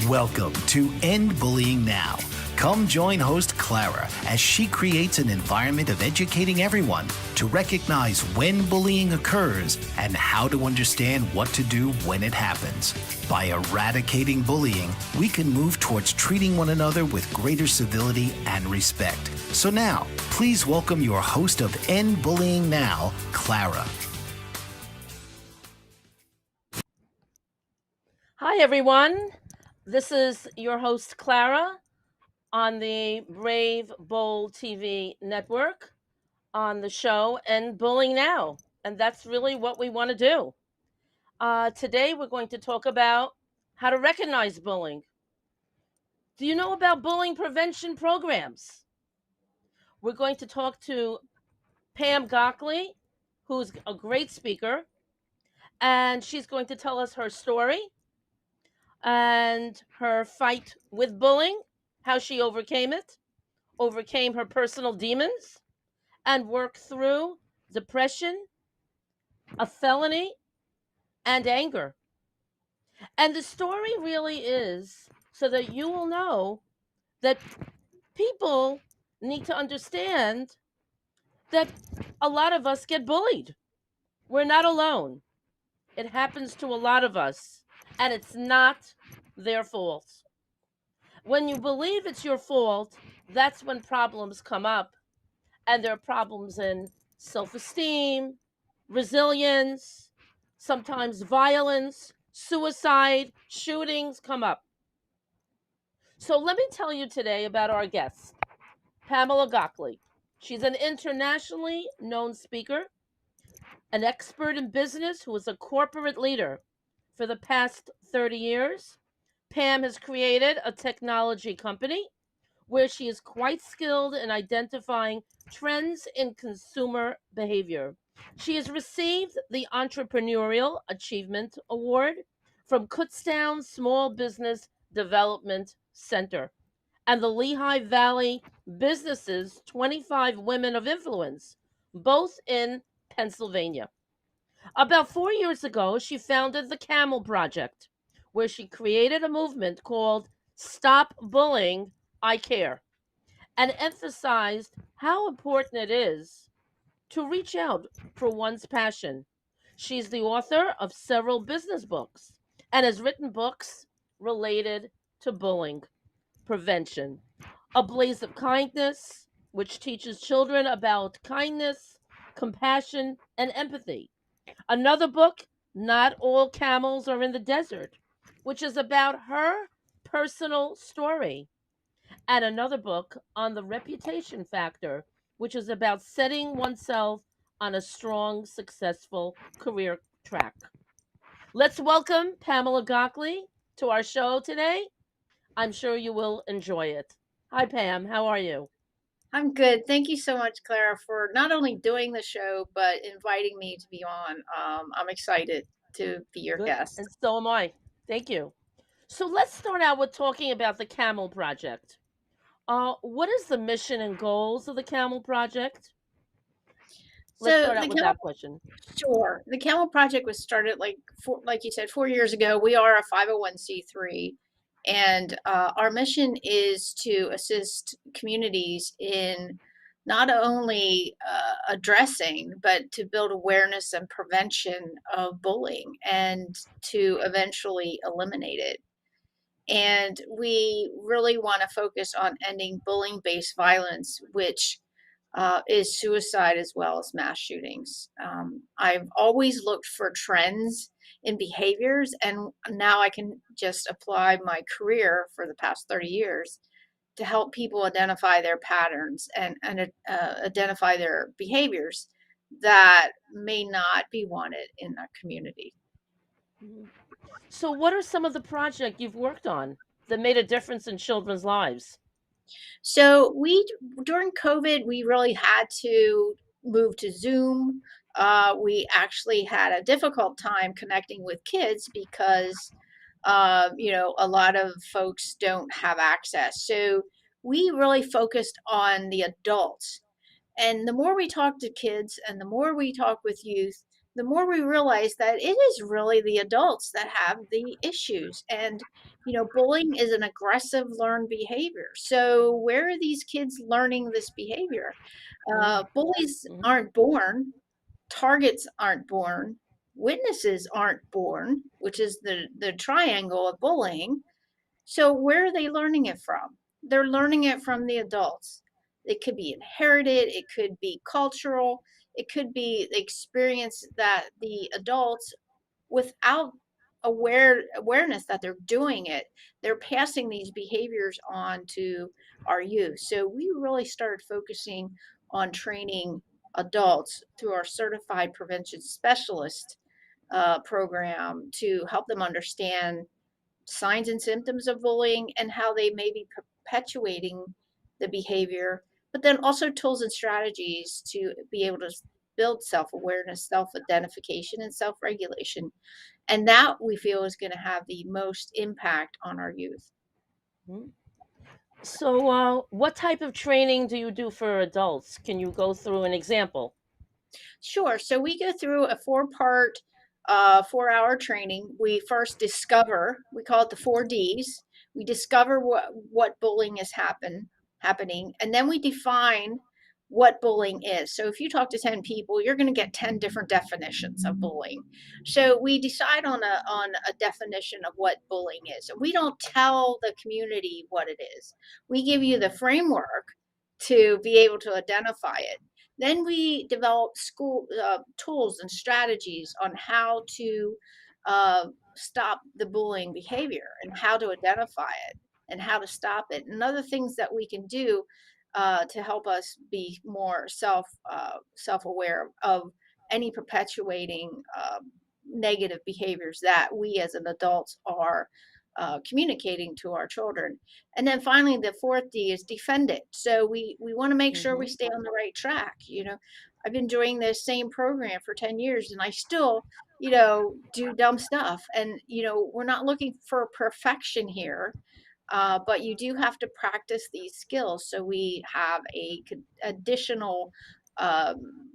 Welcome to End Bullying Now. Come join host Clara as she creates an environment of educating everyone to recognize when bullying occurs and how to understand what to do when it happens. By eradicating bullying, we can move towards treating one another with greater civility and respect. So now, please welcome your host of End Bullying Now, Clara. Hi, everyone. This is your host, Clara, on the Brave Bold TV network on the show End Bullying Now. And that's really what we want to do. Today, we're going to talk about how to recognize bullying. Do you know about bullying prevention programs? We're going to talk to Pam Gockley, who's a great speaker, and she's going to tell us her story and her fight with bullying, how she overcame it, overcame her personal demons, and worked through depression, a felony, and anger. And the story really is so that you will know that people need to understand that a lot of us get bullied. We're not alone. It happens to a lot of us, and it's not their fault. When you believe it's your fault, that's when problems come up, and there are problems in self esteem, resilience, sometimes violence, suicide, shootings come up. So let me tell you today about our guest, Pamela Gockley. She's an internationally known speaker, an expert in business who is a corporate leader for the past 30 years. Pam has created a technology company where she is quite skilled in identifying trends in consumer behavior. She has received the Entrepreneurial Achievement Award from Kutztown Small Business Development Center and the Lehigh Valley Businesses 25 Women of Influence, both in Pennsylvania. About 4 years ago, she founded the Camel Project, where she created a movement called Stop Bullying, I Care, and emphasized how important it is to reach out for one's passion. She's the author of several business books and has written books related to bullying prevention. A Blaze of Kindness, which teaches children about kindness, compassion, and empathy. Another book, Not All Camels Are in the Desert, which is about her personal story. And another book on the reputation factor, which is about setting oneself on a strong, successful career track. Let's welcome Pamela Gockley to our show today. I'm sure you will enjoy it. Hi, Pam. How are you? I'm good. Thank you so much, Clara, for not only doing the show, but inviting me to be on. I'm excited to be your Good. guest. And so am I. Thank you. So let's start out with talking about the Camel Project. What is the mission and goals of the Camel Project? Let's So start out the with Camel, that question. sure, the Camel Project was started like you said, 4 years ago. We are a 501c3, and our mission is to assist communities in not only addressing, but to build awareness and prevention of bullying, and to eventually eliminate it. And we really want to focus on ending bullying based violence, which is suicide as well as mass shootings. I've always looked for trends in behaviors, and now I can just apply my career for the past 30 years to help people identify their patterns and identify their behaviors that may not be wanted in a community. Mhm. So, what are some of the projects you've worked on that made a difference in children's lives? So during COVID, we really had to move to Zoom. We actually had a difficult time connecting with kids because, a lot of folks don't have access. So we really focused on the adults. And the more we talk to kids and the more we talk with youth, the more we realize that it is really the adults that have the issues. And, bullying is an aggressive learned behavior. So where are these kids learning this behavior? Bullies Mhm. aren't born, targets aren't born, witnesses aren't born, which is the triangle of bullying. So where are they learning it from? They're learning it from the adults. It could be inherited, it could be cultural, it could be the experience that the adults, without awareness that they're doing it, they're passing these behaviors on to our youth. So we really started focusing on training adults through our certified prevention specialist program to help them understand signs and symptoms of bullying and how they may be perpetuating the behavior, but then also tools and strategies to be able to build self awareness, self identification, and self regulation. And that we feel is going to have the most impact on our youth. Mhm. So, what type of training do you do for adults? Can you go through an example? Sure. So we go through a four-part, 4-hour training. We first discover, we call it the 4 Ds. We discover what bullying is happening, and then we define what bullying is. So if you talk to 10 people, you're going to get 10 different definitions of bullying. So we decide on a definition of what bullying is. We don't tell the community what it is. We give you the framework to be able to identify it. Then we develop school tools and strategies on how to stop the bullying behavior and how to identify it and how to stop it, and other things that we can do to help us be more self-aware of any perpetuating negative behaviors that we as an adults are communicating to our children. And then finally, the 4th D is defend it. So we want to make sure we Hmm. stay on the right track. I've been doing this same program for 10 years and I still, do dumb stuff. And, we're not looking for perfection here. But you do have to practice these skills. So we have a additional um,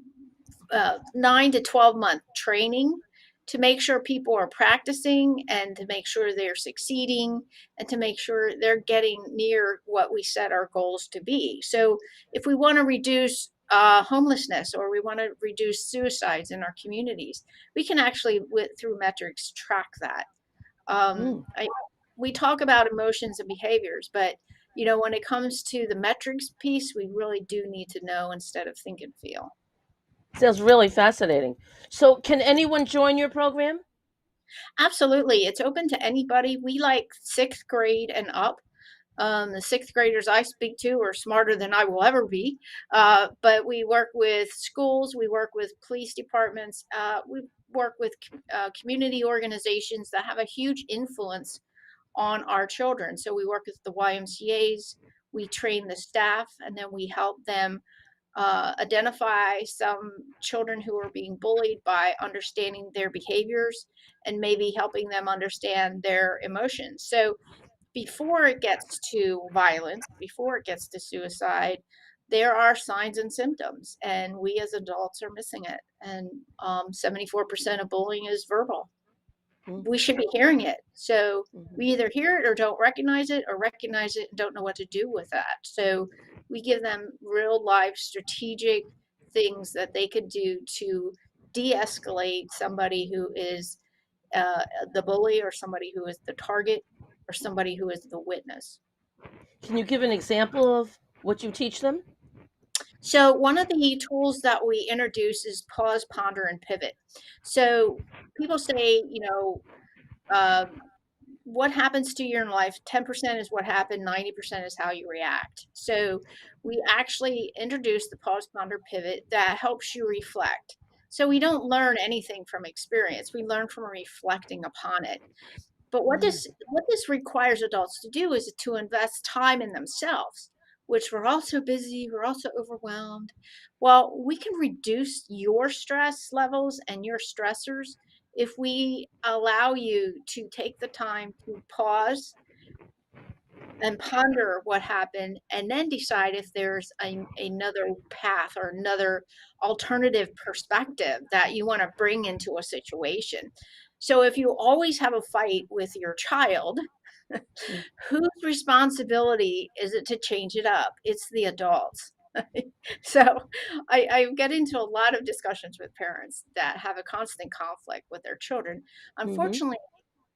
9 to 12 month training to make sure people are practicing and to make sure they're succeeding and to make sure they're getting near what we set our goals to be. So if we want to reduce homelessness or we want to reduce suicides in our communities, we can actually, through metrics, track that. Mm. We talk about emotions and behaviors, but when it comes to the metrics piece, we really do need to know instead of think and feel. Sounds really fascinating. So, can anyone join your program? Absolutely. It's open to anybody. We like 6th grade and up. The 6th graders I speak to are smarter than I will ever be. But we work with schools, we work with police departments, we work with community organizations that have a huge influence on our children. So we work with the YMCA's, we train the staff, and then we help them identify some children who are being bullied by understanding their behaviors and maybe helping them understand their emotions. So before it gets to violence, before it gets to suicide, there are signs and symptoms, and we as adults are missing it. And 74% of bullying is verbal. We should be hearing it. So Mm-hmm. we either hear it or don't recognize it and don't know what to do with that. So we give them real life strategic things that they could do to de-escalate somebody who is uh, the bully or somebody who is the target or somebody who is the witness. Can you give an example of what you teach them? So one of the tools that we introduce is pause, ponder, and pivot. So people say, um, what happens to you in life, 10% is what happened, 90% is how you react. So we actually introduce the pause, ponder, pivot that helps you reflect. So we don't learn anything from experience, we learn from reflecting upon it. But what this requires adults to do is to invest time in themselves, which we're also busy, we're also overwhelmed. Well, we can reduce your stress levels and your stressors if we allow you to take the time to pause, and ponder what happened, and then decide if there's another path or another alternative perspective that you want to bring into a situation. So if you always have a fight with your child, Mm. whose responsibility is it to change it up? It's the adults. So I get into a lot of discussions with parents that have a constant conflict with their children. Mhm. Unfortunately,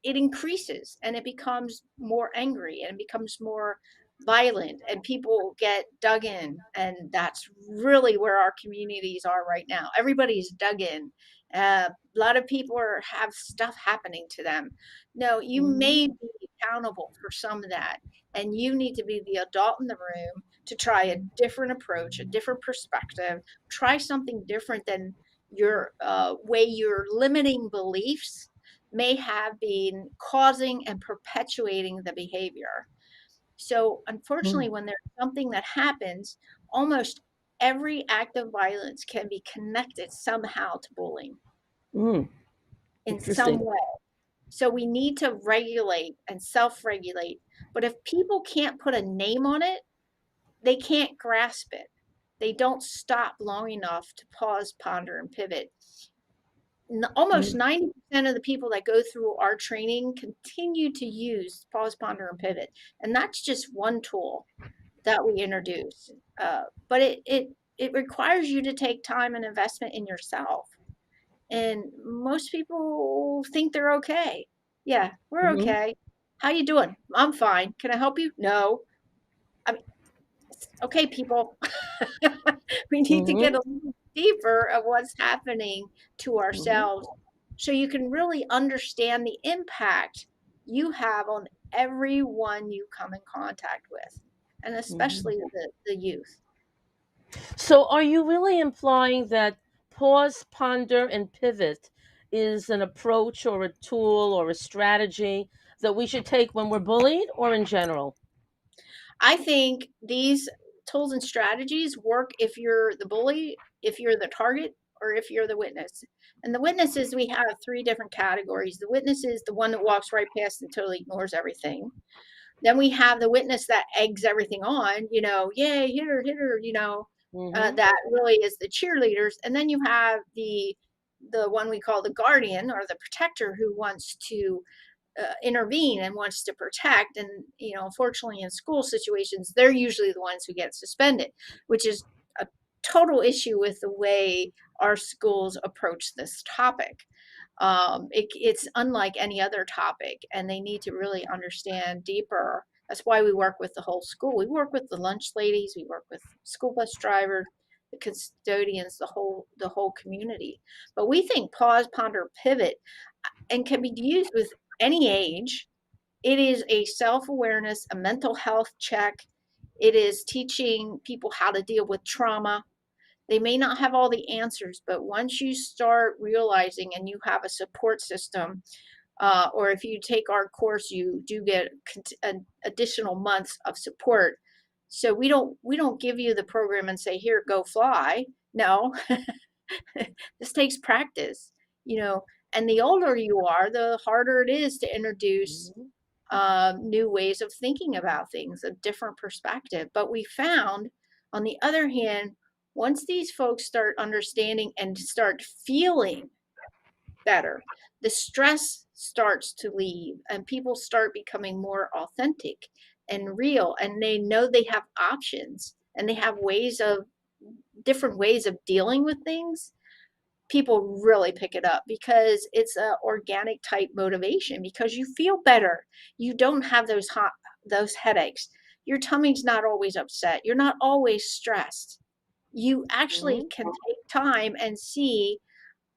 it increases and it becomes more angry and it becomes more violent and people get dug in, and that's really where our communities are right now. Everybody's dug in. A lot of people have stuff happening to them. No, you Mhm. may be accountable for some of that, and you need to be the adult in the room to try a different approach, a different perspective, try something different than your way you're limiting beliefs may have been causing and perpetuating the behavior. So, Mm. unfortunately, when there's something that happens, almost every act of violence can be connected somehow to bullying Mm. in some Interesting. way. So, we need to regulate and self regulate. But if people can't put a name on it, they can't grasp it. They don't stop long enough to pause, ponder, and pivot. Almost Mm. 90% of the people that go through our training continue to use pause, ponder, and pivot. And that's just one tool that we introduce. But it requires you to take time and investment in yourself. And most people think they're okay. Yeah, we're Mhm. okay. How you doing? I'm fine. Can I help you? No. I mean, okay, people. We need to get Mhm. a little deeper of what's happening to Mhm. ourselves so you can really understand the impact you have on everyone you come in contact with, and Mhm. especially the youth. So, are you really implying that pause, ponder, and pivot is an approach or a tool or a strategy that we should take when we're bullied or in general? I think these tools and strategies work if you're the bully, if you're the target, or if you're the witness. And the witnesses, we have three different categories. The witness is the one that walks right past and totally ignores everything. Then we have the witness that eggs everything on, yay, hit her, Mhm. that really is the cheerleaders. And then you have the one we call the guardian or the protector who wants to intervene and wants to protect. And unfortunately, in school situations, they're usually the ones who get suspended, which is a total issue with the way our schools approach this topic. It's unlike any other topic, and they need to really understand deeper. That's why we work with the whole school. We work with the lunch ladies, we work with school bus drivers, the custodians, the whole community. But we think pause, ponder, pivot, and can be used with any age. It is a self-awareness, a mental health check. It is teaching people how to deal with trauma. They may not have all the answers, but once you start realizing and you have a support system, or if you take our course, you do get an additional months of support. So we don't give you the program and say, here, go fly. No, this takes practice, you know. And the older you are, the harder it is to introduce Mhm. new ways of thinking about things, a different perspective. But we found, on the other hand, once these folks start understanding and start feeling better, the stress starts to leave and people start becoming more authentic and real. And they know they have options and they have different ways of dealing with things. People really pick it up because it's a organic type motivation because you feel better. You don't have those headaches. Your tummy's not always upset. You're not always stressed. You actually Mhm. can take time and see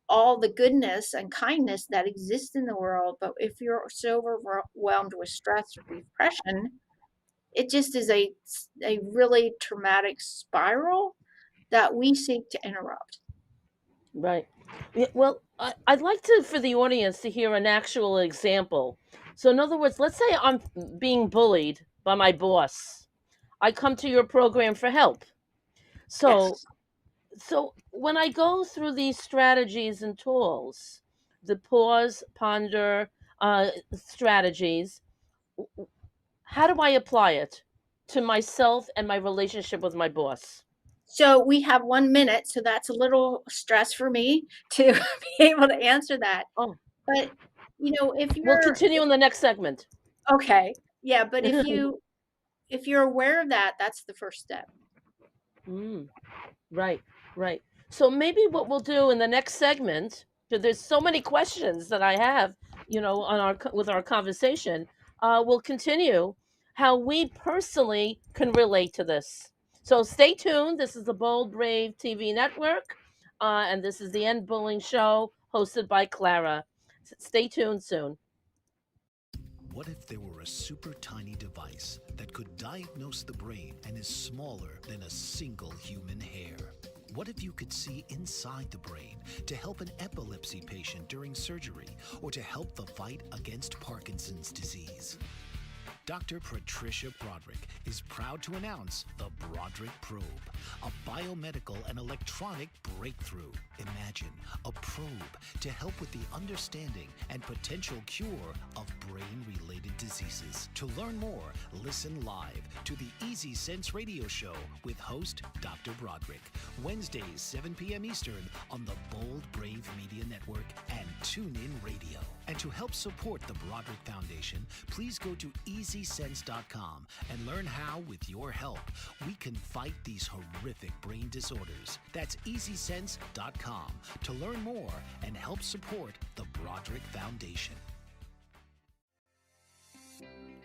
all the goodness and kindness that exists in the world. But if you're so overwhelmed with stress or depression, it just is a really traumatic spiral that we seek to interrupt. Right. Yeah, well, I'd like to for the audience to hear an actual example. So, in other words, let's say I'm being bullied by my boss. I come to your program for help. So, Yes. when I go through these strategies and tools, the pause, ponder strategies, how do I apply it to myself and my relationship with my boss? So we have 1 minute, so that's a little stress for me to be able to answer that. Oh, But, if we'll you're continue in the next segment. okay, yeah, but if you're aware of that, that's the first step. Mm, right, right. So maybe what we'll do in the next segment, because there's so many questions that I have, on with our conversation, we'll continue how we personally can relate to this. So stay tuned. This is the Bold Brave TV network, and this is the End Bullying Show, hosted by Clara. Stay tuned soon. What if there were a super tiny device that could diagnose the brain and is smaller than a single human hair? What if you could see inside the brain to help an epilepsy patient during surgery or to help the fight against Parkinson's disease? Dr. Patricia Broderick is proud to announce the Broderick Probe, a biomedical and electronic breakthrough. Imagine a probe to help with the understanding and potential cure of brain-related diseases. To learn more, listen live to the Easy Sense radio show with host Dr. Broderick, Wednesdays 7 p.m. Eastern on the Bold Brave Media Network and TuneIn Radio. And to help support the Broderick Foundation, please go to EasySense.com and learn how, with your help, we can fight these horrific brain disorders. That's EasySense.com to learn more and help support the Broderick Foundation.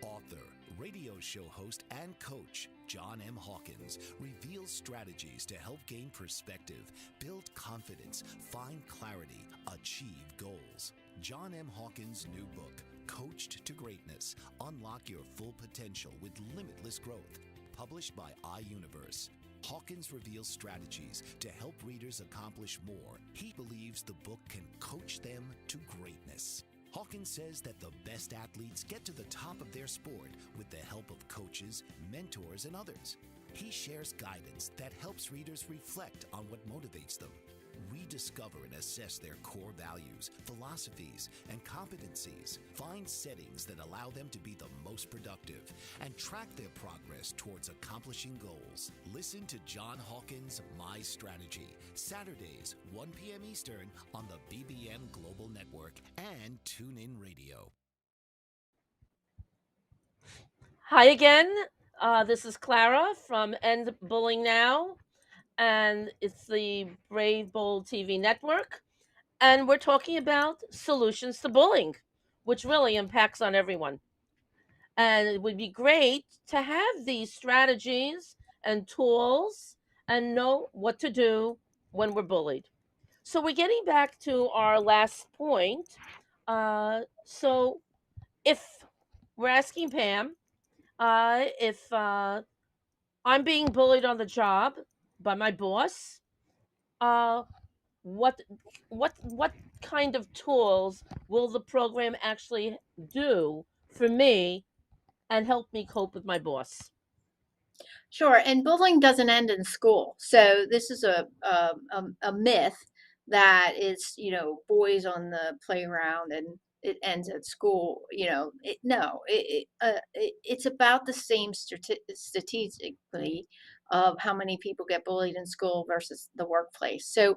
Author, radio show host, and coach John M. Hawkins reveals strategies to help gain perspective, build confidence, find clarity, achieve goals. John M. Hawkins' new book, Coached to Greatness, Unlock Your Full Potential with Limitless Growth, published by iUniverse. Hawkins reveals strategies to help readers accomplish more. He believes the book can coach them to greatness. Hawkins says that the best athletes get to the top of their sport with the help of coaches, mentors, and others. He shares guidance that helps readers reflect on what motivates them. Rediscover and assess their core values, philosophies, and competencies. Find settings that allow them to be the most productive and track their progress towards accomplishing goals. Listen to John Hawkins' My Strategy, Saturdays, 1 p.m. Eastern on the BBM Global Network and TuneIn Radio. Hi again. This is Clara from End Bullying Now, and it's the Brave Bold TV network. And we're talking about solutions to bullying, which really impacts on everyone. And it would be great to have these strategies and tools and know what to do when we're bullied. So we're getting back to our last point. So if we're asking Pam, if I'm being bullied on the job by my boss, uh, what what kind of tools will the program actually do for me and help me cope with my boss? Sure, and bullying doesn't end in school. So this is a myth that is, boys on the playground and it ends at school. No, it's about the same statistically of how many people get bullied in school versus the workplace. So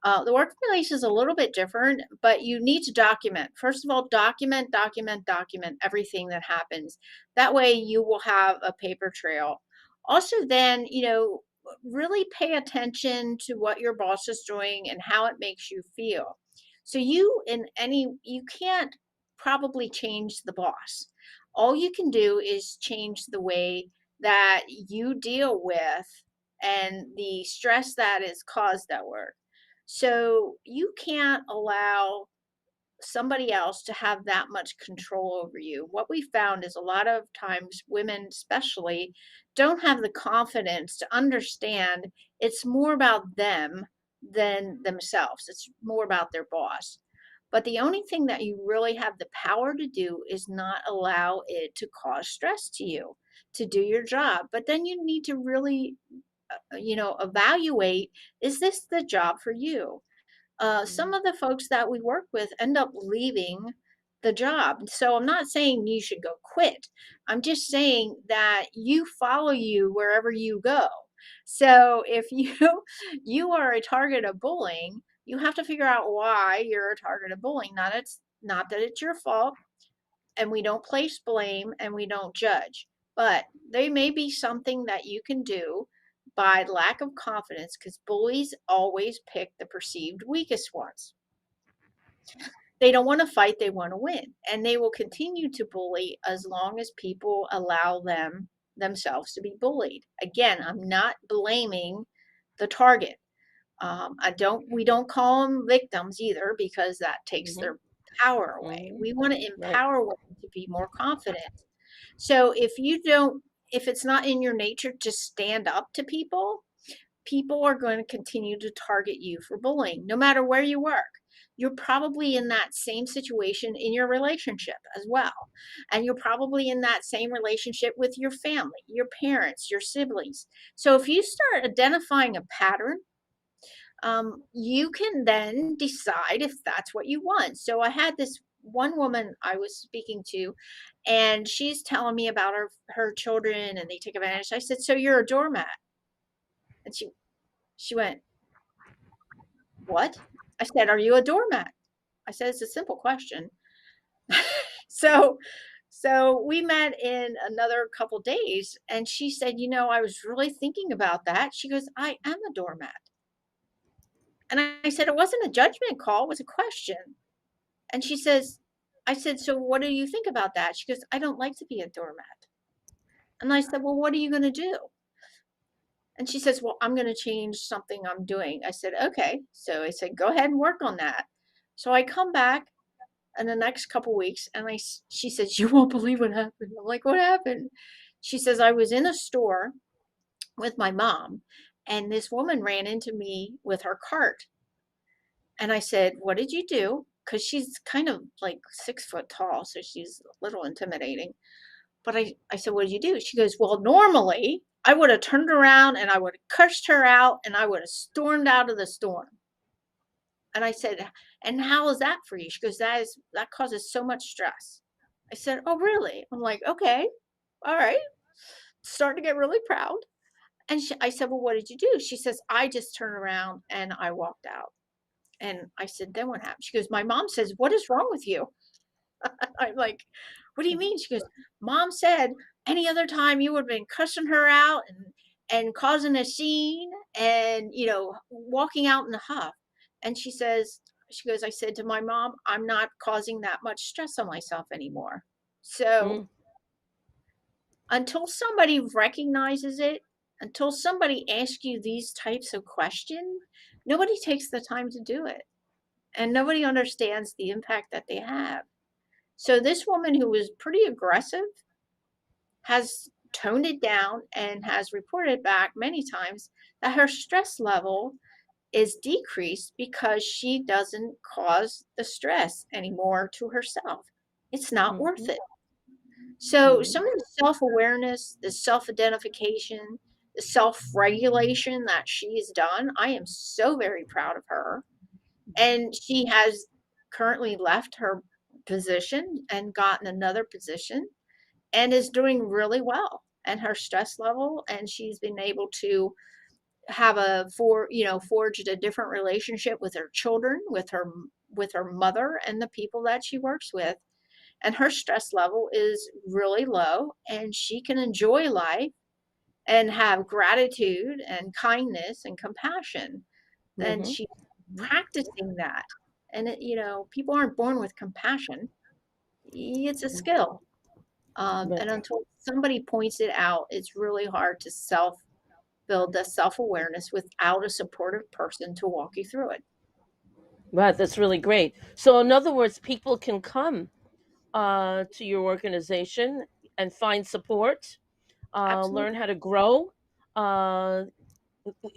the workplace is a little bit different, but you need to document. First of all, document everything that happens. That way you will have a paper trail. Also, then, really pay attention to what your boss is doing and how it makes you feel. So you can't probably change the boss. All you can do is change the way that you deal with and the stress that is caused at work. So you can't allow somebody else to have that much control over you. What we found is a lot of times women, especially, don't have the confidence to understand it's more about them than themselves, it's more about their boss. But the only thing that you really have the power to do is not allow it to cause stress to you to do your job. But then you need to really, evaluate, is this the job for you? Some Mm. of the folks that we work with end up leaving the job. So I'm not saying you should go quit. I'm just saying that you follow you wherever you go. So if you you are a target of bullying, you have to figure out why you're a target of bullying. Not that it's your fault, and we don't place blame and we don't judge. But there may be something that you can do by lack of confidence, because bullies always pick the perceived weakest ones. They don't want to fight, they want to win. And they will continue to bully as long as people allow themselves to be bullied. Again, I'm not blaming the target. We don't call them victims either, because that takes Mm-hmm. their power away. Mm-hmm. We want to Right. empower women to be more confident. So if it's not in your nature to stand up to people, people are going to continue to target you for bullying, no matter where you work. You're probably in that same situation in your relationship as well. And you're probably in that same relationship with your family, your parents, your siblings. So if you start identifying a pattern, you can then decide if that's what you want. So I had this one woman I was speaking to, and she's telling me about her children and they take advantage. I said, "So you're a doormat?" And she went, "What?" I said, "Are you a doormat?" I said, "It's a simple question." So we met in another couple days, and she said, "I was really thinking about that." She goes, "I am a doormat." And I said, "It wasn't a judgment call, it was a question." And I said, "So what do you think about that?" She goes, "I don't like to be a doormat." And I said, "Well, what are you going to do?" And she says, "Well, I'm going to change something I'm doing." I said, "Okay." So I said, "Go ahead and work on that." So I come back in the next couple weeks, and she says, "You won't believe what happened." I'm like, "What happened?" She says, "I was in a store with my mom, and this woman ran into me with her cart." And I said, "What did you do?" Because she's kind of like 6 foot tall, so she's a little intimidating. But I said, "What did you do?" She goes, "Well, normally I would have turned around and I would have cursed her out and I would have stormed out of the store." And I said, "And how is that for you?" She goes, that causes so much stress." I said, "Oh, really?" I'm like, "Okay, all right." Starting to get really proud. And I said, "Well, what did you do?" She says, "I just turned around and I walked out." And I said, "Then what happened?" She goes, "My mom says, 'What is wrong with you?'" I'm like, "What do you mean?" She goes, "Mom said any other time you would have been cussing her out and causing a scene and, walking out in a huff." And she goes, "I said to my mom, I'm not causing that much stress on myself anymore." So Mm. until somebody recognizes it, until somebody asks you these types of questions, nobody takes the time to do it. And nobody understands the impact that they have. So this woman, who was pretty aggressive, has toned it down and has reported back many times that her stress level is decreased because she doesn't cause the stress anymore to herself. It's not worth Mhm. it. So Mhm. some of the self-awareness, the self-identification, the self-regulation that she's done, I am so very proud of her. And she has currently left her position and gotten another position and is doing really well. And her stress level, and she's been able to have forged a different relationship with her children, with her mother and the people that she works with. And her stress level is really low, and she can enjoy life and have gratitude and kindness and compassion. And Mhm. she's practicing that. And people aren't born with compassion. It's a skill. Right. And until somebody points it out, it's really hard to build the self-awareness without a supportive person to walk you through it. Right. That's really great. So, in other words, people can come to your organization and find support, learn Absolutely. how to grow uh,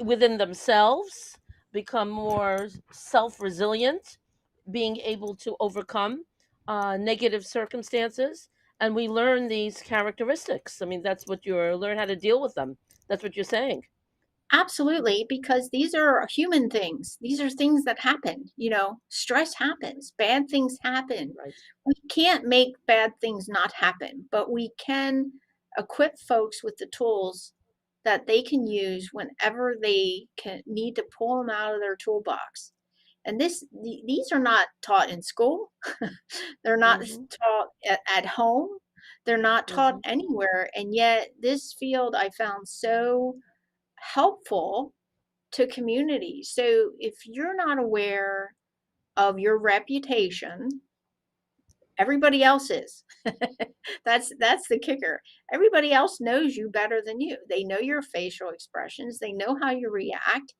within themselves, become more self resilient, being able to overcome negative circumstances. And we learn these characteristics. I mean, that's what you're learn how to deal with them. That's what you're saying. Absolutely, because these are human things. These are things that happen. Stress happens, bad things happen. Right. We can't make bad things not happen, but we can equip folks with the tools that they can use whenever they can need to pull them out of their toolbox. And these are not taught in school. They're not Mm-hmm. taught at home. They're not taught Mm-hmm. anywhere. And yet, this field I found so helpful to communities. So if you're not aware of your reputation, everybody else is. That's the kicker. Everybody else knows you better than you. They know your facial expressions, they know how you react,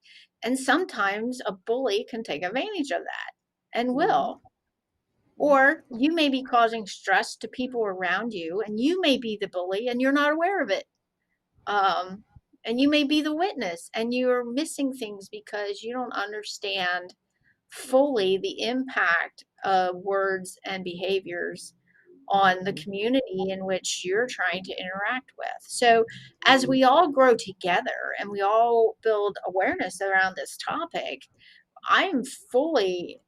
and sometimes a bully can take advantage of that and Mm-hmm. will. Or you may be causing stress to people around you, and you may be the bully and you're not aware of it. Um, and you may be the witness and you're missing things because you don't understand fully the impact of words and behaviors on the community in which you're trying to interact with. So, as we all grow together and we all build awareness around this topic, I'm fully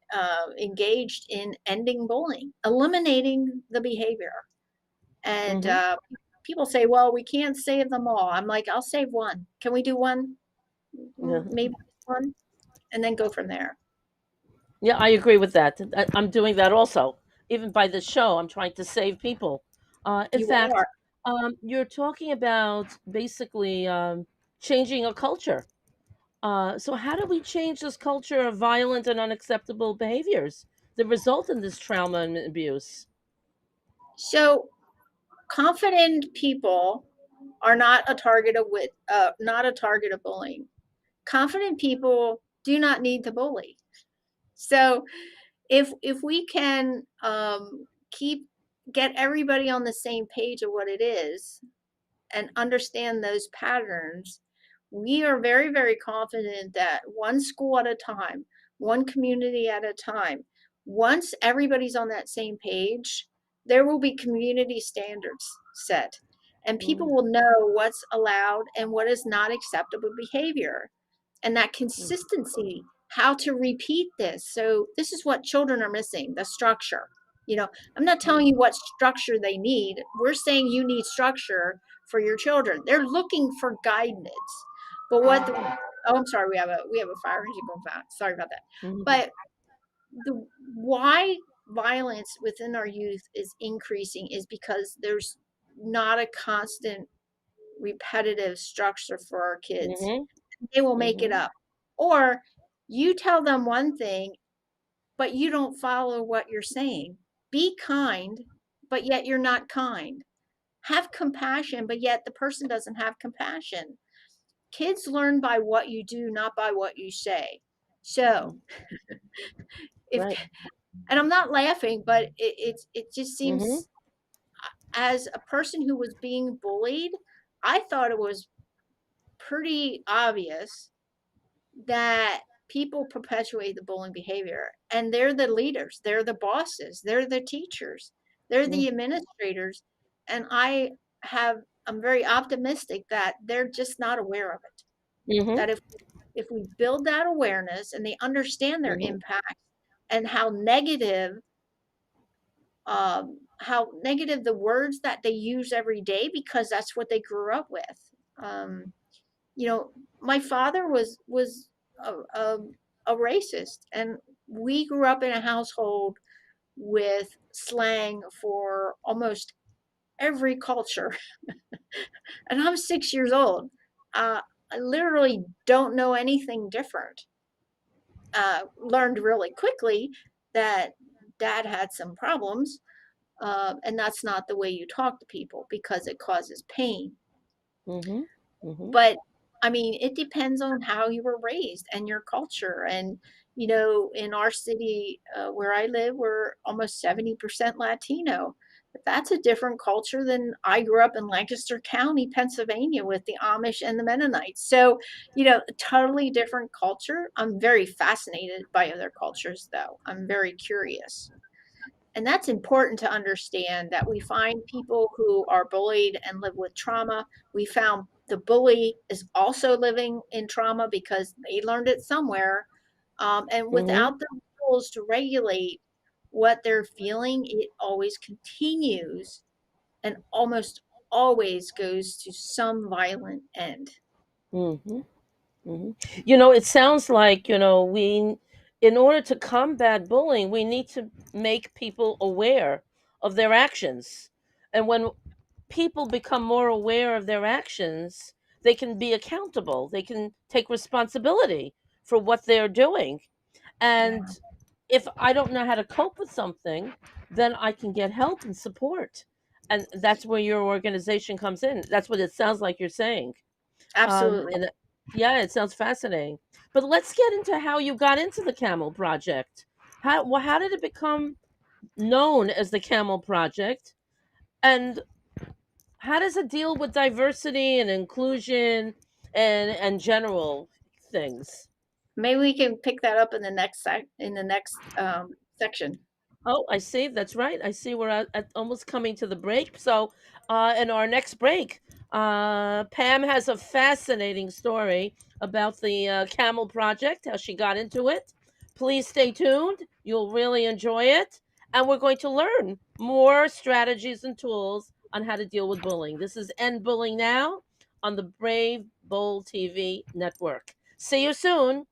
engaged in ending bullying, eliminating the behavior. And Mm-hmm. people say, well, we can't save them all. I'm like, I'll save one. Can we do one? Yeah. Maybe one, and then go from there. Yeah, I agree with that. I'm doing that also. Even by this show, I'm trying to save people. In You fact, are. you're talking about basically changing a culture. So, how do we change this culture of violent and unacceptable behaviors that result in this trauma and abuse? So confident people are not a target of bullying. Confident people do not need to bully. So if we can keep get everybody on the same page of what it is and understand those patterns, we are very, very confident that one school at a time, one community at a time, once everybody's on that same page, there will be community standards set. And people will know what's allowed and what is not acceptable behavior. And that consistency, how to repeat this. So, this is what children are missing, the structure. I'm not telling you what structure they need. We're saying you need structure for your children. They're looking for guidance. But I'm sorry, we have a fire engine going by. Sorry about that. Mhm. But the why violence within our youth is increasing is because there's not a constant repetitive structure for our kids. Mhm. They will make it Mhm. up. Or you tell them one thing, but you don't follow what you're saying. Be kind, but yet you're not kind. Have compassion, but yet the person doesn't have compassion. Kids learn by what you do, not by what you say. So, if Right. and I'm not laughing, but it just Mhm. seems, as a person who was being bullied, I thought it was pretty obvious that people perpetuate the bullying behavior, and they're the leaders, they're the bosses, they're the teachers, they're the administrators, and I'm very optimistic that they're just not aware of it. Mhm. That if we build that awareness and they understand their Mhm. impact and how negative the words that they use every day, because that's what they grew up with. Um, my father was a, a, a racist, and we grew up in a household with slang for almost every culture. And I'm 6 years old. I literally don't know anything different. Learned really quickly that dad had some problems, and that's not the way you talk to people because it causes pain. Mhm. Mhm. But I mean, it depends on how you were raised and your culture. And, in our city where I live, we're almost 70% Latino. But that's a different culture than I grew up in Lancaster County, Pennsylvania, with the Amish and the Mennonites. So, a totally different culture. I'm very fascinated by other cultures, though. I'm very curious. And that's important to understand, that we find people who are bullied and live with trauma. We found The bully is also living in trauma because they learned it somewhere. And Mm-hmm. without the rules to regulate what they're feeling, it always continues and almost always goes to some violent end. Mm-hmm. Hmm. It sounds like, in order to combat bullying, we need to make people aware of their actions. And when people become more aware of their actions, they can be accountable, they can take responsibility for what they're doing. Yeah, And if I don't know how to cope with something, then I can get help and support. And that's where your organization comes in. That's what it sounds like you're saying. absolutely. And yeah, it sounds fascinating. But let's get into how you got into the Camel Project. How did it become known as the Camel Project? And how does it deal with diversity and inclusion and general things? Maybe we can pick that up in the next section. Oh, I see. That's right. I see we're almost coming to the break. So, in our next break, Pam has a fascinating story about the Camel Project, how she got into it. Please stay tuned. You'll really enjoy it. And we're going to learn more strategies and tools on how to deal with bullying. This is End Bullying Now on the Brave Bold TV network. See you soon.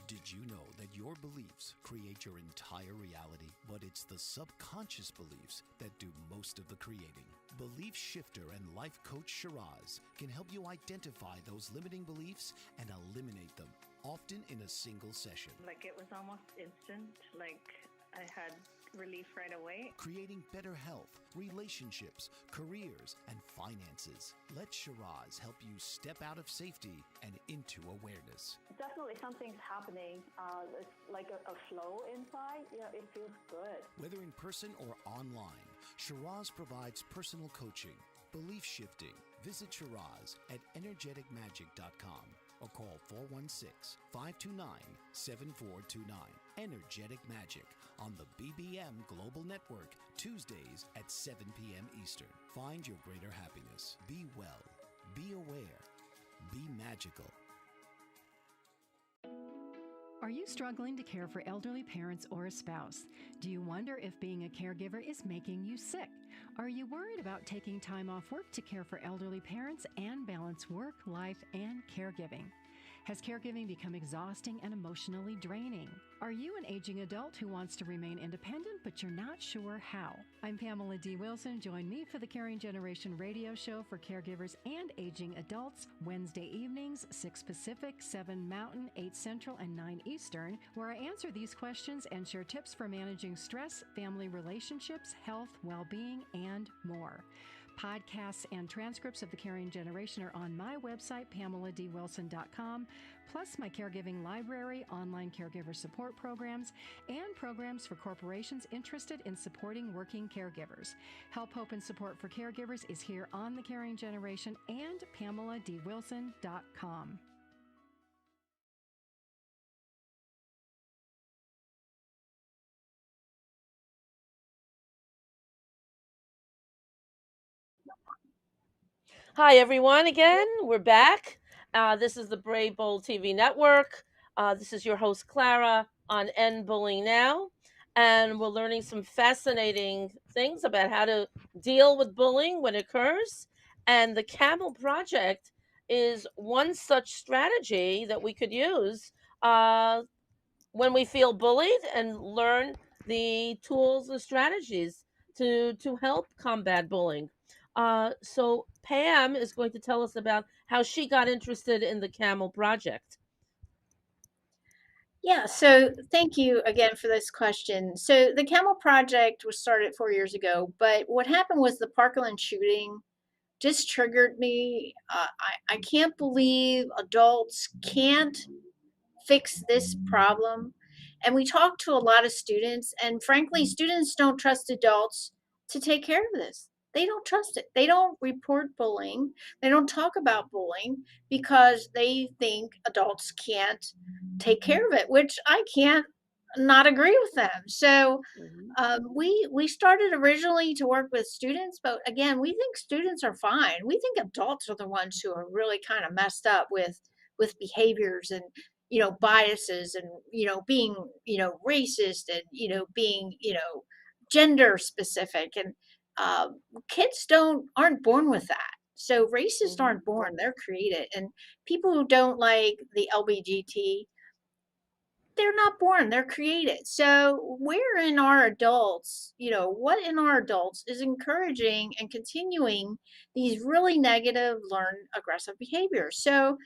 Did you know that your beliefs create your entire reality, but it's the subconscious beliefs that do most of the creating? Belief shifter and life coach Shiraz can help you identify those limiting beliefs and eliminate them, often in a single session. Like it was almost instant, like I had relief right away. Creating better health, relationships, careers, and finances. Let Shiraz help you step out of safety and into awareness. Definitely something's happening. It's like a flow inside. It feels good. Whether in person or online, Shiraz provides personal coaching, belief shifting. Visit Shiraz at energeticmagic.com or call 416-529-7429. Energetic Magic on the BBM Global Network, Tuesdays at 7 p.m. Eastern. Find your greater happiness. Be well. Be aware. Be magical. Are you struggling to care for elderly parents or a spouse? Do you wonder if being a caregiver is making you sick? Are you worried about taking time off work to care for elderly parents and balance work, life, and caregiving? Has caregiving become exhausting and emotionally draining? Are you an aging adult who wants to remain independent, but you're not sure how? I'm Pamela D. Wilson. Join me for the Caring Generation radio show for caregivers and aging adults, Wednesday evenings, 6 Pacific, 7 Mountain, 8 Central, and 9 Eastern, where I answer these questions and share tips for managing stress, family relationships, health, well-being, and more. Podcasts and transcripts of The Caring Generation are on my website, PamelaDWilson.com, plus my caregiving library, online caregiver support programs, and programs for corporations interested in supporting working caregivers. Help, hope, and support for caregivers is here on The Caring Generation and PamelaDWilson.com. Hi, everyone, again. We're back. This is the Brave Bold TV network. This is your host, Clara, on End Bullying Now. And we're learning some fascinating things about how to deal with bullying when it occurs. And the Camel Project is one such strategy that we could use when we feel bullied and learn the tools and strategies to help combat bullying. So Pam is going to tell us about how she got interested in the Camel Project. Yeah, so thank you again for this question. So the Camel Project was started 4 years ago, but what happened was the Parkland shooting just triggered me. I can't believe adults can't fix this problem. And we talk to a lot of students, and frankly, students don't trust adults to take care of this. They don't trust it. They don't report bullying. They don't talk about bullying because they think adults can't take care of it, which I can't not agree with them. So Mhm. we started originally to work with students, but again, we think students are fine. We think adults are the ones who are really kind of messed up with behaviors and biases and being racist and being gender specific and kids aren't born with that. So racists Mhm. aren't born; they're created. And people who don't like the LBGT, they're not born, they're created. So where in our adults, what in our adults is encouraging and continuing these really negative learned aggressive behaviors? So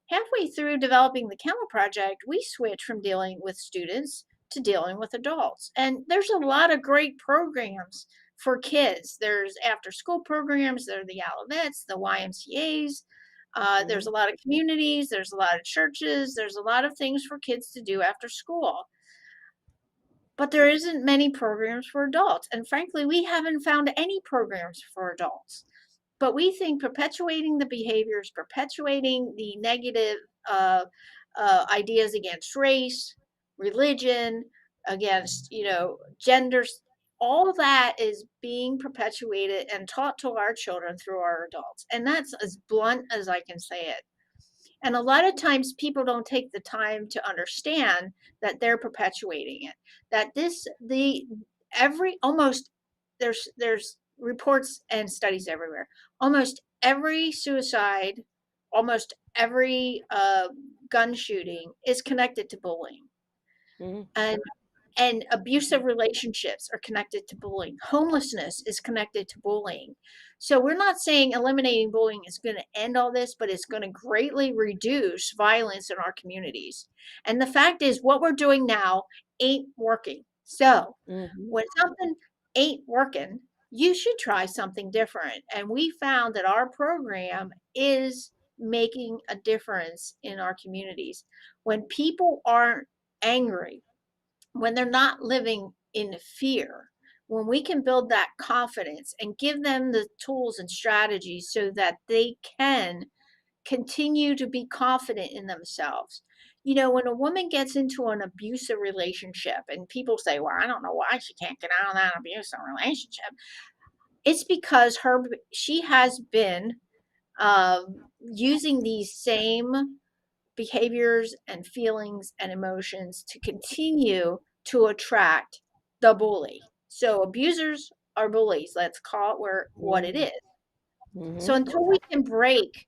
halfway through developing the Camel Project, we switched from dealing with students to dealing with adults. And there's a lot of great programs for kids. There's after school programs, there are the Olivettes, the YMCA's, there's Mhm. a lot of communities, there's a lot of churches, there's a lot of things for kids to do after school. But there isn't many programs for adults. And frankly, we haven't found any programs for adults. But we think perpetuating the behaviors, perpetuating the negative uh, ideas against race, religion, against genders, all that is being perpetuated and taught to our children through our adults. And that's as blunt as I can say it. And a lot of times people don't take the time to understand that they're perpetuating it. That this the every almost there's reports and studies everywhere. Almost every suicide, almost every gun shooting is connected to bullying. Mhm. And and abusive relationships are connected to bullying. Homelessness is connected to bullying. So we're not saying eliminating bullying is going to end all this, but it's going to greatly reduce violence in our communities. And the fact is, what we're doing now ain't working. So Mhm. when something ain't working, you should try something different. And we found that our program is making a difference in our communities. When people aren't angry, when they're not living in fear, when we can build that confidence and give them the tools and strategies so that they can continue to be confident in themselves. When a woman gets into an abusive relationship and people say, well, I don't know why she can't get out of that abusive relationship, it's because she has been using these same behaviors and feelings and emotions to continue to attract the bully. So abusers are bullies. Let's call it what it Mhm. is. So Mhm. until we can break,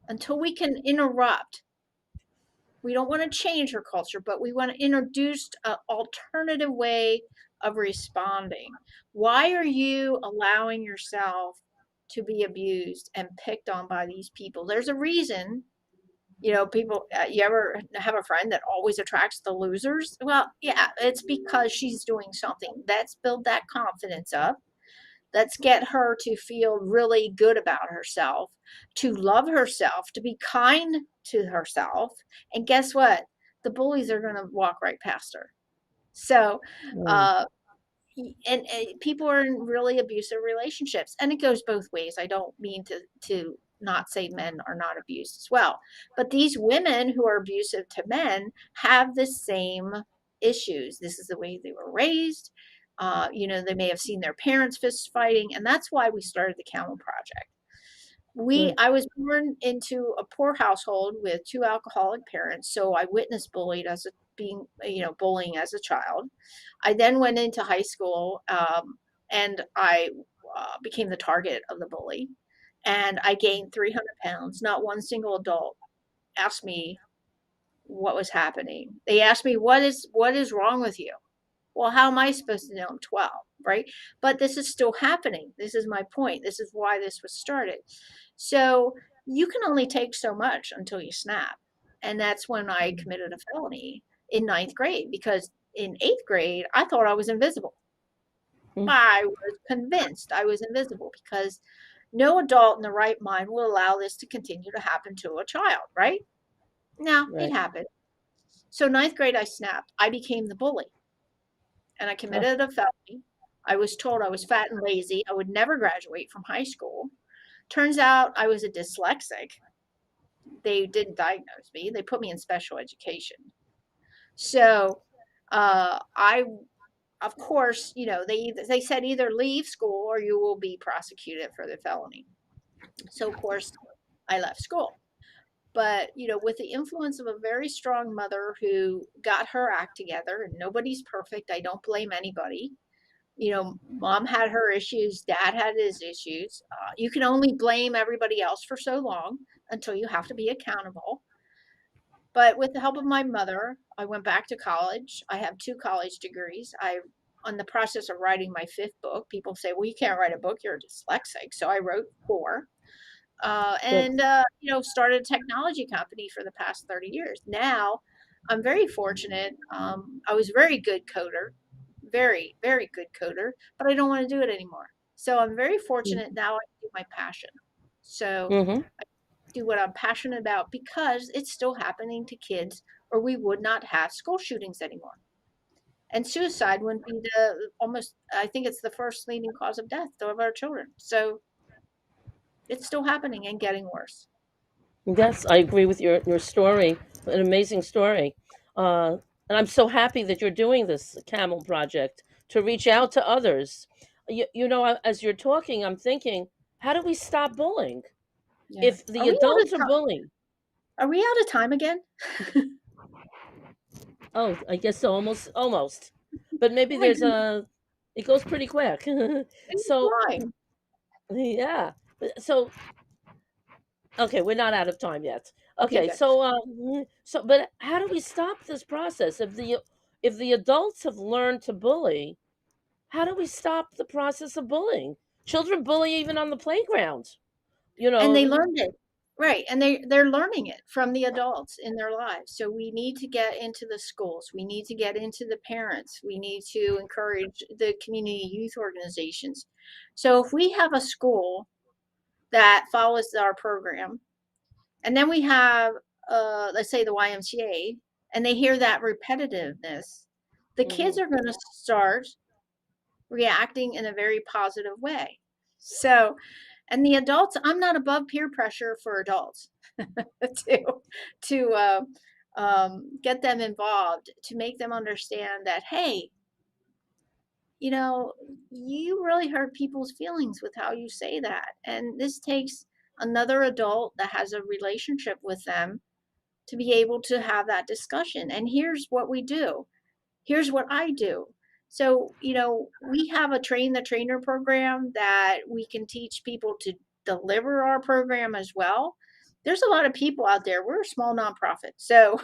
until we can interrupt, we don't want to change her culture, but we want to introduce an alternative way of responding. Why are you allowing yourself to be abused and picked on by these people? There's a reason. People, you ever have a friend that always attracts the losers? Well, yeah, it's because she's doing something. Let's build that confidence up. Let's get her to feel really good about herself, to love herself, to be kind to herself. And guess what? The bullies are going to walk right past her. So, Mm. uh, and people are in really abusive relationships, and it goes both ways. I don't mean to not say men are not abused as well, but these women who are abusive to men have the same issues. This is the way they were raised. They may have seen their parents fist fighting, and that's why we started the Camel Project. Mm. I was born into a poor household with two alcoholic parents, so I witnessed bullying as a child. I then went into high school, and I became the target of the bully, and I gained 300 pounds. Not one single adult asked me what was happening. They asked me, what is wrong with you? Well, how am I supposed to know? I'm 12, right? But this is still happening. This is my point. This is why this was started. So you can only take so much until you snap. And that's when I committed a felony in ninth grade, because in eighth grade, I thought I was invisible. Mm. I was convinced I was invisible because no adult in the right mind will allow this to continue to happen to a child, right? Now it Right. happened. So ninth grade, I snapped. I became the bully and I Oh. committed a felony. I was told I was fat and lazy. I would never graduate from high school. Turns out I was a dyslexic. They didn't diagnose me. They put me in special education. So I, of course, they said either leave school or you will be prosecuted for the felony. So of course I left school. But, with the influence of a very strong mother who got her act together, and nobody's perfect. I don't blame anybody. Mom had her issues, dad had his issues. You can only blame everybody else for so long until you have to be accountable. But with the help of my mother, I went back to college. I have 2 college degrees. I'm on the process of writing my 5th book. People say, well, you can't write a book, you're dyslexic. So I wrote 4. Good. Started a technology company for the past 30 years. Now, I'm very fortunate. I was a very good coder, very, very good coder, but I don't want to do it anymore. So I'm very fortunate now I do my passion. So Mm-hmm. I do what I'm passionate about because it's still happening to kids, or we would not have school shootings anymore. And suicide wouldn't be I think it's the first leading cause of death of our children. So it's still happening and getting worse. Yes, I agree with your story. An amazing story. Uh, and I'm so happy that you're doing this Camel Project to reach out to others. As you're talking, I'm thinking, how do we stop bullying? Yeah. If the adults are bullying, Are we out of time again? oh, I guess so, almost. But maybe Oh my goodness, it goes pretty quick. it's So, flying. yeah. So, okay, we're not out of time yet. Okay, Okay, good. but how do we stop this process? If the adults have learned to bully, how do we stop the process of bullying? Children bully even on the playground. You And they know, learned it. Right. And they're learning it from the adults in their lives. So we need to get into the schools. We need to get into the parents. We need to encourage the community youth organizations. So if we have a school that follows our program, and then we have let's say the YMCA, and they hear that repetitiveness, the kids hmm are going to start reacting in a very positive way. So, and the adults, I'm not above peer pressure for adults to get them involved, to make them understand that, hey, you know, you really hurt people's feelings with how you say that, and this takes another adult that has a relationship with them to be able to have that discussion. And here's what we do. Here's what I do. So, we have a train the trainer program that we can teach people to deliver our program as well. There's a lot of people out there. We're a small nonprofit. So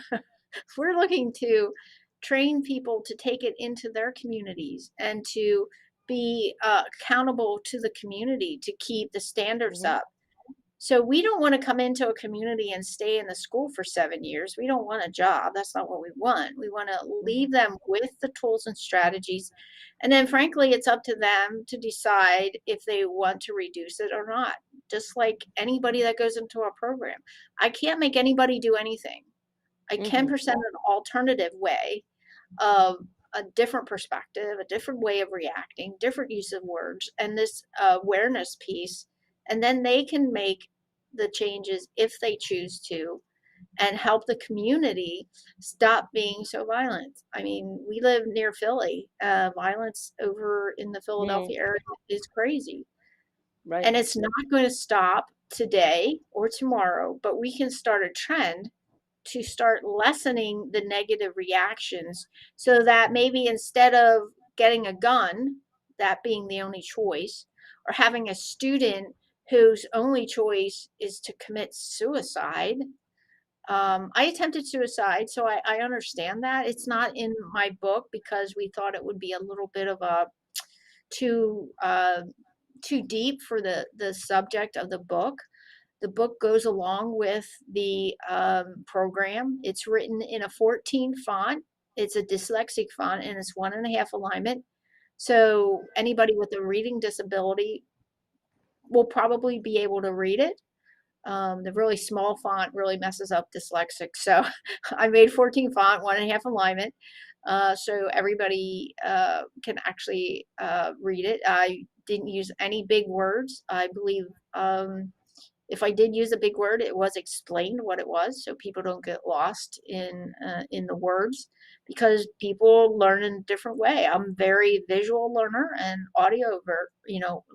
we're looking to train people to take it into their communities and to be accountable to the community to keep the standards hmm up. So we don't want to come into a community and stay in the school for 7 years. We don't want a job. That's not what we want. We want to leave them with the tools and strategies. And then frankly, it's up to them to decide if they want to reduce it or not. Just like anybody that goes into our program. I can't make anybody do anything. I can hmm present an alternative way of a different perspective, a different way of reacting, different use of words, and this awareness piece. And then they can make the changes if they choose to and help the community stop being so violent. I mean, we live near Philly. Violence over in the mm Philadelphia area is crazy. Right. And it's not going to stop today or tomorrow, but we can start a trend to start lessening the negative reactions so that maybe instead of getting a gun, that being the only choice, or having a student whose only choice is to commit suicide. I attempted suicide, so I understand that. It's not in my book because we thought it would be a little bit of a too too deep for the subject of the book. The book goes along with the program. It's written in a 14 font. It's a dyslexic font and it's 1.5 alignment. So anybody with a reading disability will probably be able to read it. The really small font really messes up dyslexic. So I made 14 font, 1.5 alignment. So everybody can actually read it. I didn't use any big words. I believe if I did use a big word, it was explained what it was, so people don't get lost in the words, because people learn in a different way. I'm very visual learner and audio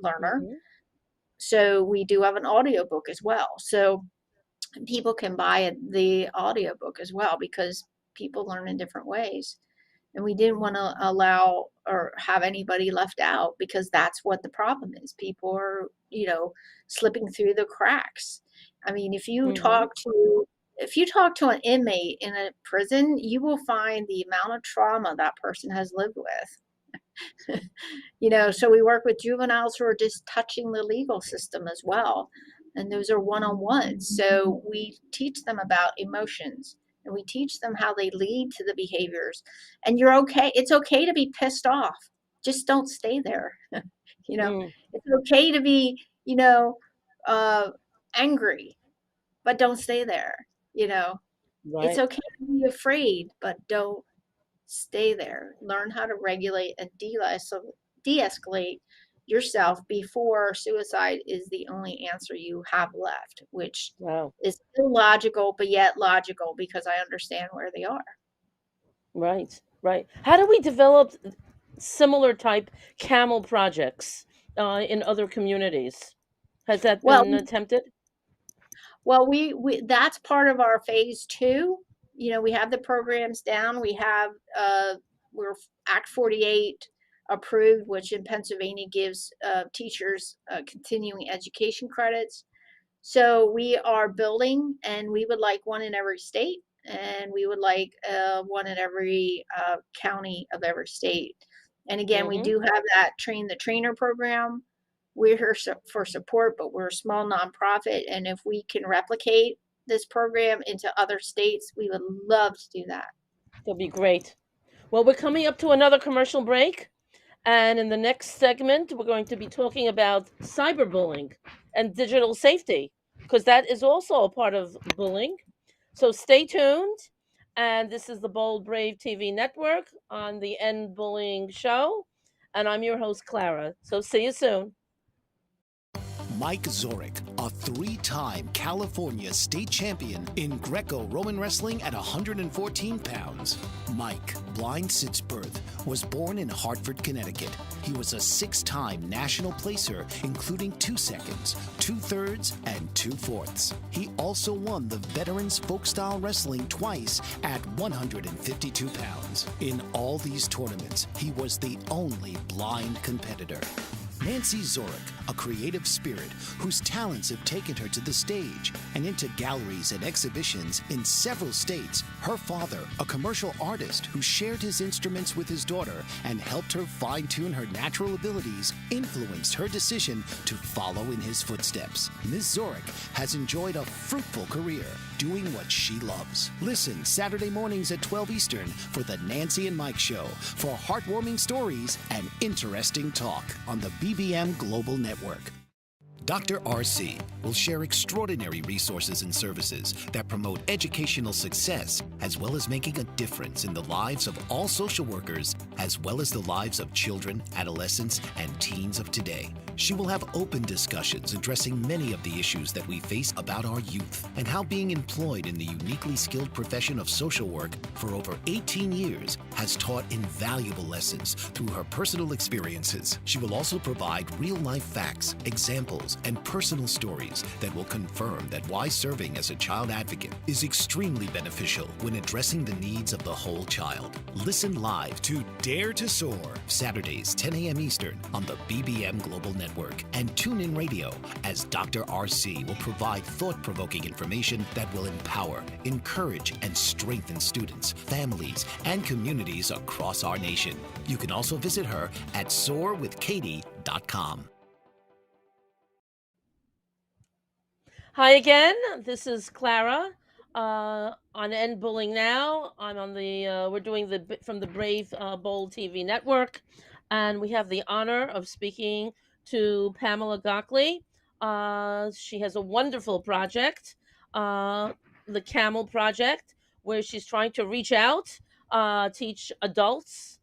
learner. Hmm. So we do have an audio book as well. So people can buy the audio book as well, because people learn in different ways. And we didn't want to allow or have anybody left out, because that's what the problem is. People are, slipping through the cracks. I mean, Hmm. if you talk to an inmate in a prison, you will find the amount of trauma that person has lived with. So we work with juveniles who are just touching the legal system as well. And those are one-on-ones. So we teach them about emotions, and we teach them how they lead to the behaviors. And you're okay. It's okay to be pissed off. Just don't stay there. Mm. It's okay to be, uh, angry, but don't stay there. You know, it's Right. okay to be afraid, but don't stay there. Learn how to regulate and de-escalate yourself before suicide is the only answer you have left, which Wow. is illogical, but yet logical, because I understand where they are. Right. Right. How do we develop similar type camel projects in other communities? Has that Well, been attempted? well, we that's part of our phase two. We have the programs down. We're Act 48 approved, which in Pennsylvania gives teachers continuing education credits. So we are building, and we would like one in every state, and we would like one in every county of every state. And again, we Hmm. do have that train the trainer program. We're here for support, but we're a small nonprofit, and if we can replicate this program into other states, we would love to do that. That'd be great. Well, we're coming up to another commercial break. And in the next segment, we're going to be talking about cyberbullying and digital safety, because that is also a part of bullying. So stay tuned. And this is the Bold Brave TV network on the End Bullying Show. And I'm your host, Clara. So see you soon. Mike Zorek, a three-time California state champion in Greco-Roman wrestling at 114 pounds. Mike, blind since birth, was born in Hartford, Connecticut. He was a six-time national placer, including 2 seconds, 2/3, and 2/4. He also won the Veterans Folk-Style Wrestling twice at 152 pounds. In all these tournaments, he was the only blind competitor. Nancy Zorek, a creative spirit whose talents have taken her to the stage and into galleries and exhibitions in several states. Her father, a commercial artist who shared his instruments with his daughter and helped her fine-tune her natural abilities, influenced her decision to follow in his footsteps. Ms. Zorek has enjoyed a fruitful career doing what she loves. Listen Saturday mornings at 12 Eastern for the Nancy and Mike Show for heartwarming stories and interesting talk on the BBM Global Network. Dr. RC will share extraordinary resources and services that promote educational success, as well as making a difference in the lives of all social workers, as well as the lives of children, adolescents, and teens of today. She will have open discussions addressing many of the issues that we face about our youth and how being employed in the uniquely skilled profession of social work for over 18 years has taught invaluable lessons through her personal experiences. She will also provide real-life facts, examples, and personal stories that will confirm that why serving as a child advocate is extremely beneficial when addressing the needs of the whole child. Listen live to Dare to Soar, Saturdays 10 a.m. Eastern on the BBM Global Network, and tune in radio as Dr. RC will provide thought-provoking information that will empower, encourage, and strengthen students, families, and communities across our nation. You can also visit her at soarwithkatie.com. Hi again. This is Clara on End Bullying Now. I'm on the. We're doing from the Brave Bold TV network, and we have the honor of speaking to Pamela Gockley. She has a wonderful project, the Camel Project, where she's trying to reach out, teach adults.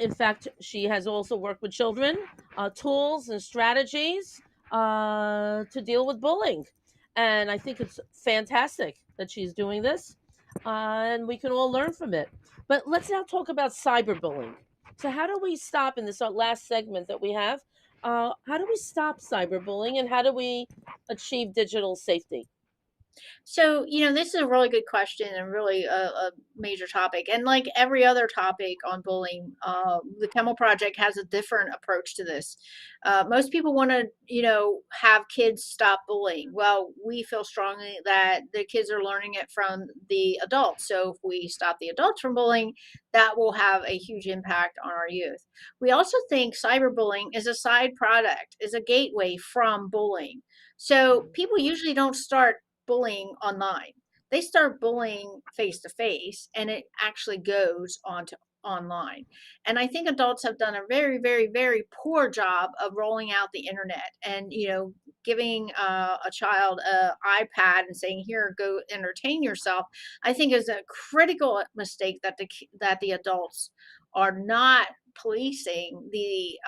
In fact, she has also worked with children, tools and strategies to deal with bullying. And I think it's fantastic that she's doing this, and we can all learn from it. But let's now talk about cyberbullying. So, how do we stop in this last segment that we have? How do we stop cyberbullying, and how do we achieve digital safety? So, this is a really good question and really a major topic. And like every other topic on bullying, the Camel Project has a different approach to this. Most people want to, have kids stop bullying. Well, we feel strongly that the kids are learning it from the adults. So if we stop the adults from bullying, that will have a huge impact on our youth. We also think cyberbullying is a side product, is a gateway from bullying. So people usually don't start bullying online. They start bullying face to face, and it actually goes on to online. And I think adults have done a very, very, very poor job of rolling out the internet and, giving a child an iPad and saying, "Here, go entertain yourself." I think is a critical mistake that the adults are not policing the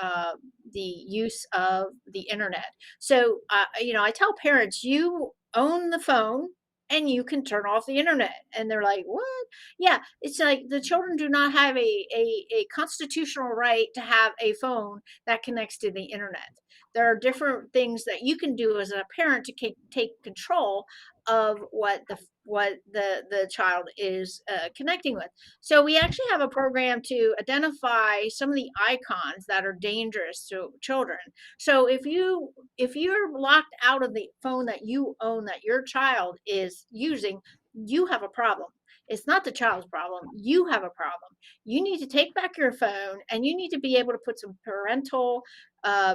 use of the internet. So, I tell parents, you own the phone and you can turn off the internet. And they're like, what? Yeah, it's like the children do not have a constitutional right to have a phone that connects to the internet. There are different things that you can do as a parent to take control of what the child is connecting with. So we actually have a program to identify some of the icons that are dangerous to children. So if you're locked out of the phone that you own that your child is using, you have a problem. It's not the child's problem. You have a problem. You need to take back your phone and you need to be able to put some parental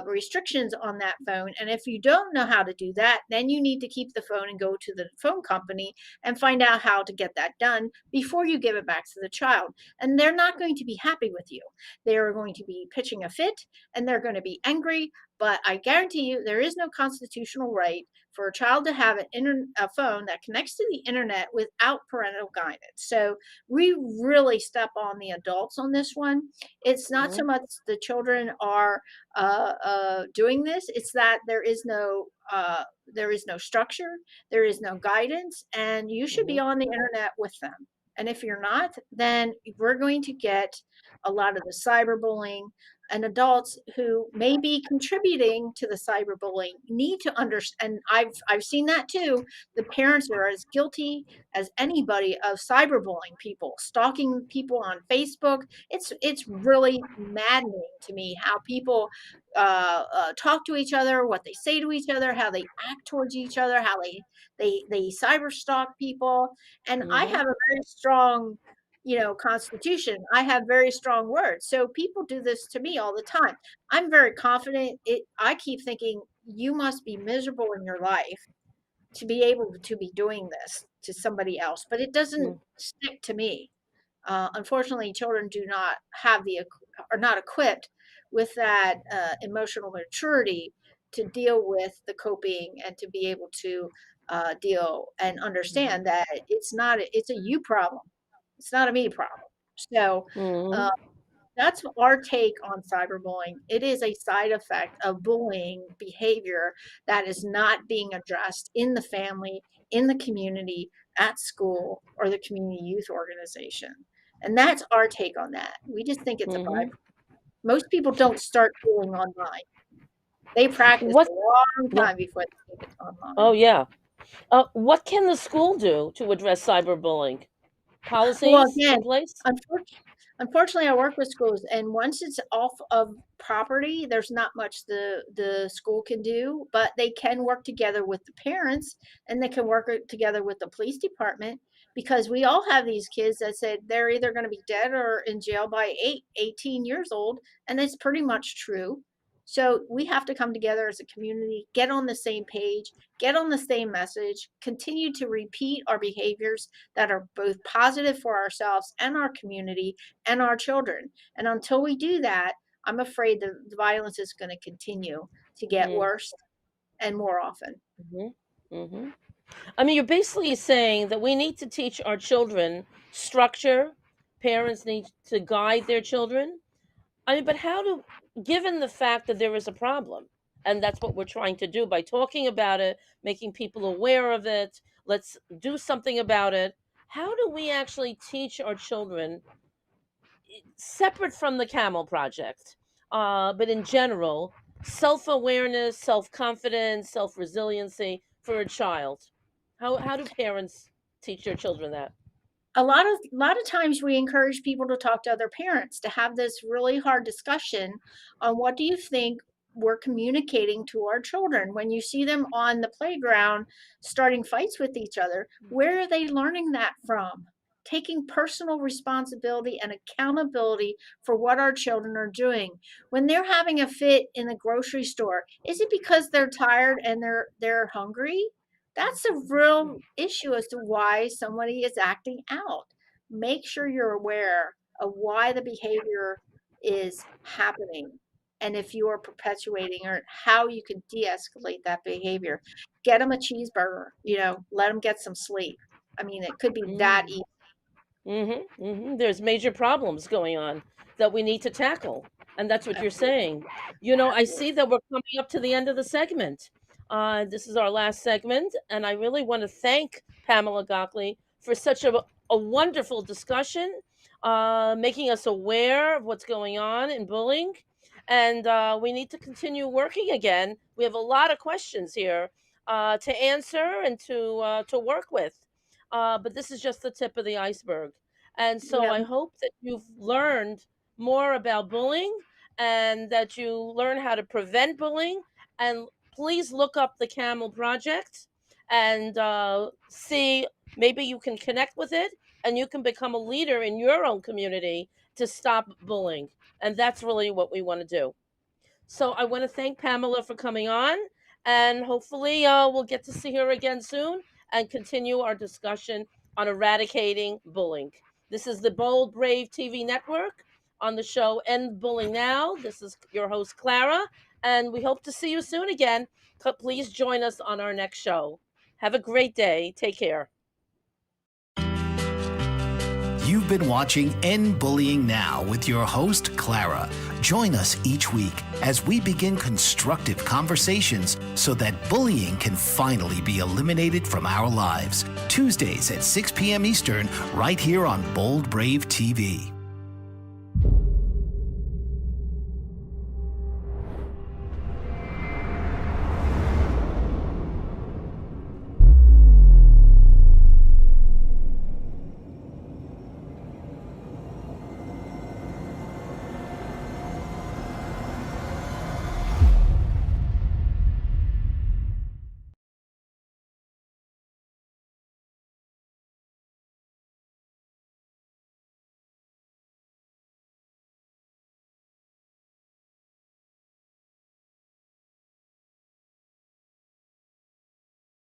restrictions on that phone. And if you don't know how to do that, then you need to keep the phone and go to the phone company and find out how to get that done before you give it back to the child. And they're not going to be happy with you. They are going to be pitching a fit and they're going to be angry. But I guarantee you, there is no constitutional right for a child to have a phone that connects to the internet without parental guidance. So we really step on the adults on this one. It's not so Mhm. much the children are doing this; it's that there is no structure, there is no guidance, and you should be Mhm. on the internet with them. And if you're not, then we're going to get a lot of the cyberbullying, and adults who may be contributing to the cyberbullying need to understand. And I've seen that too. The parents are as guilty as anybody of cyberbullying people, stalking people on Facebook. It's really maddening to me how people talk to each other, what they say to each other, how they act towards each other, how they cyber stalk people. And I Mhm. have a very strong constitution. I have very strong words. So people do this to me all the time. I'm very confident. I keep thinking you must be miserable in your life to be able to be doing this to somebody else, but it doesn't Mhm. stick to me. Unfortunately, children do not have are not equipped with that emotional maturity to deal with the coping and to be able to deal and Mhm. understand that it's a you problem. It's not a me problem. So uh, Mhm. that's our take on cyberbullying. It is a side effect of bullying behavior that is not being addressed in the family, in the community, at school, or the community youth organization. And that's our take on that. We just think it's a byproduct. Mhm. Most people don't start bullying online. They practice What? a long Yeah. time before they take it Oh, online. yeah. What can the school do to address cyberbullying? Well, Policies again, in place? unfortunately, I work with schools, and once it's off of property, there's not much the school can do, but they can work together with the parents, and they can work together with the police department, because we all have these kids that said they're either going to be dead or in jail by 18 years old, and it's pretty much true. So we have to come together as a community, get on the same page, get on the same message, continue to repeat our behaviors that are both positive for ourselves and our community and our children. And until we do that, I'm afraid the violence is going to continue to get Mm. worse and more often. Mhm. Mhm. I mean, you're basically saying that we need to teach our children structure. Parents need to guide their children. I mean, but how do, given the fact that there is a problem? And that's what we're trying to do by talking about it, making people aware of it. Let's do something about it. How do we actually teach our children, separate from the Camel Project, but in general, self awareness, self confidence, self resiliency for a child? How do parents teach their children that? A lot of times we encourage people to talk to other parents, to have this really hard discussion on what do you think we're communicating to our children when you see them on the playground starting fights with each other. Where are they learning that from? Taking personal responsibility and accountability for what our children are doing. When they're having a fit in the grocery store, is it because they're tired and they're hungry? That's a real issue as to why somebody is acting out. Make sure you're aware of why the behavior is happening and if you are perpetuating or how you can de-escalate that behavior. Get them a cheeseburger, let them get some sleep. I mean, it could be that easy. There's major problems going on that we need to tackle, and that's what you're saying. I see that we're coming up to the end of the segment. This is our last segment, and I really want to thank Pamela Gockley for such a wonderful discussion, making us aware of what's going on in bullying, and we need to continue working again. We have a lot of questions here to answer and to work with. But this is just the tip of the iceberg. And so Yeah. I hope that you've learned more about bullying and that you learn how to prevent bullying. And please look up the Camel Project and see, maybe you can connect with it and you can become a leader in your own community to stop bullying. And that's really what we want to do. So I want to thank Pamela for coming on, and hopefully we'll get to see her again soon and continue our discussion on eradicating bullying. This is the Bold Brave TV network on the show End Bullying Now. This is your host, Clara, and we hope to see you soon again. Please join us on our next show. Have a great day. Take care. You've been watching End Bullying Now with your host, Clara. Join us each week as we begin constructive conversations so that bullying can finally be eliminated from our lives. Tuesdays at 6 p.m. Eastern, right here on Bold Brave TV.